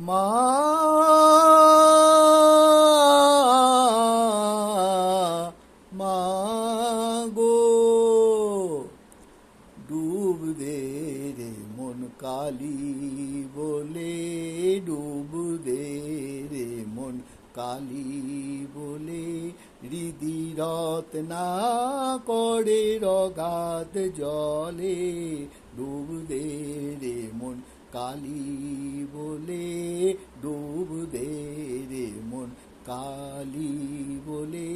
মা মা গো, ডুব দে রে মন কালী বলে, ডুব দে রে মন কালী বলে, হৃদি রত্না করে রগাত জলে, ডুব দে রে মন কালী বলে, ডুব দে রে মন কালী বলে।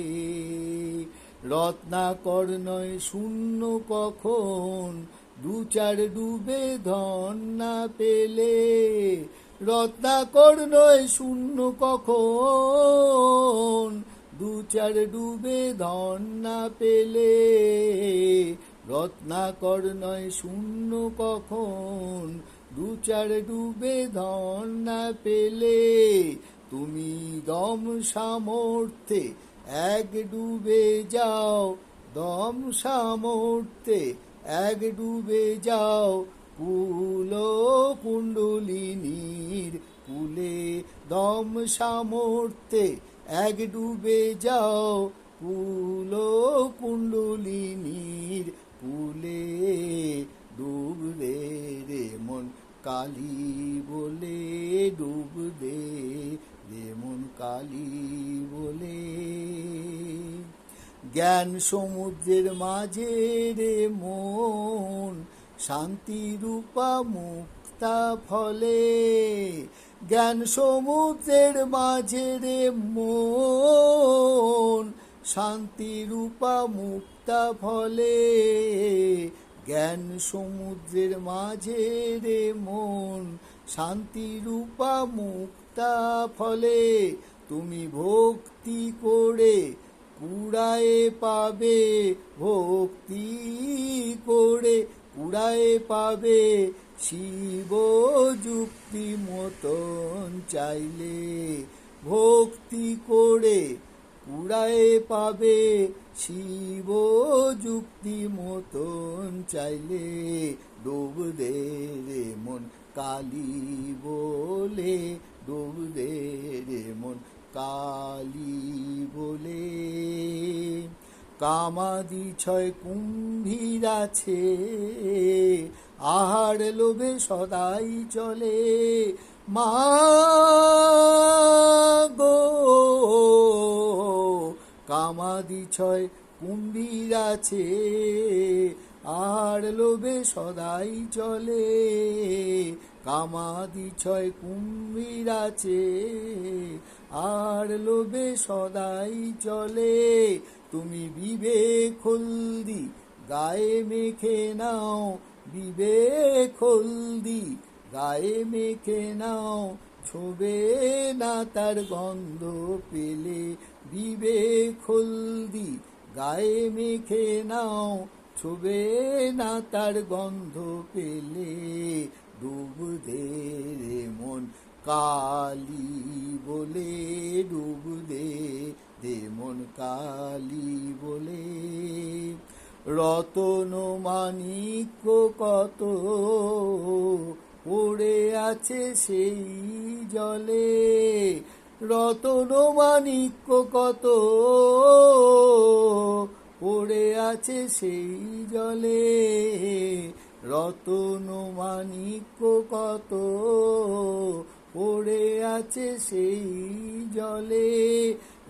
রত্নাকর নয় শূন্য কখন, দু চার ডুবে ধন না পেলে। রত্নাকর নয় শূন্য কখন, দু চার ডুবে ধন না পেলে। রত্নাকর নয় শূন্য কখন, দু চার ডুবে ধন না পেলে। তুমি দম সামর্থ্যে এক ডুবে যাও, দম সামর্থ্যে এক ডুবে যাও, কুল কুণ্ডলিনীর কুলে। দম সামর্থ্যে এক ডুবে যাও, কুল কুণ্ডলিনীর কুলে। ডুব দে রে মন কালী বলে, ডুব দে রে মন কালী বলে। জ্ঞান সমুদ্রের মাঝে রে মন, শান্তি রূপা মুক্তা ফলে। জ্ঞান সমুদ্রের মাঝে রে মন, শান্তি রূপা মুক্তা ফলে। জ্ঞান সমুদ্রের মাঝে রে মন, শান্তি রূপা মুক্তা ফলে। তুমি ভক্তি করে কুড়ায়ে পাবে, ভক্তি করে কুড়ায়ে পাবে, শিব যুক্তি মতন চাইলে। ভক্তি করে কুড়ায়ে পাবে, শিব যুক্তি মতন চাইলে। ডুব দে রে মন কালী বলে, ডুব দে রে মন কালী বলে। কামাদি ছয় কুম্ভীর আছে, আহার লোভে সদাই চলে। মা গো, কামাদি ছয় কুম্ভীর আছে, আর লোভে সদাই চলে। কামাদি ছয় কুম্ভীর আছে, আর লোভে সদাই চলে। তুমি বিবেক হলদি গায়ে মেখে নাও, বিবেক হলদি গায়ে মেখে নাও, ছোবে না তার গন্ধ পেলে। বিবেক হলদি গায়ে মেখে নাও, ছোবে না তার গন্ধ পেলে। ডুব দে রে মন কালী বলে, ডুব দে রে মন কালী বলে। রতন মাণিক্য কত পড়ে আছে সেই জলে। রতন মাণিক্য কত পড়ে আছে সেই জলে। রতন মাণিক্য কত পড়ে আছে সেই জলে।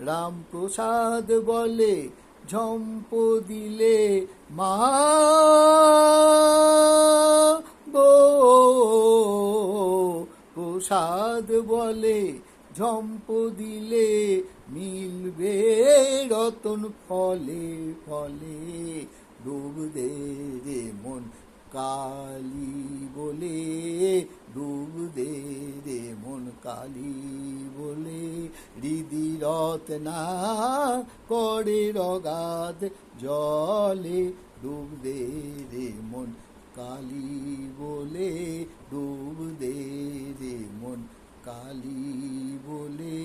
রামপ্রসাদ বলে ঝম্প দিলে, মা গো, প্রসাদ বলে ঝম্প দিলে, মিলবে রতন ফলে ফলে। ডুব দে রে মন কালী বলে, ডুব দে রে মন কালী বলে। হৃদি রত্না করে রগাদ জলে, ডুব দে রে মন কালী বলে, ডুব দে রে মন কালী বলে।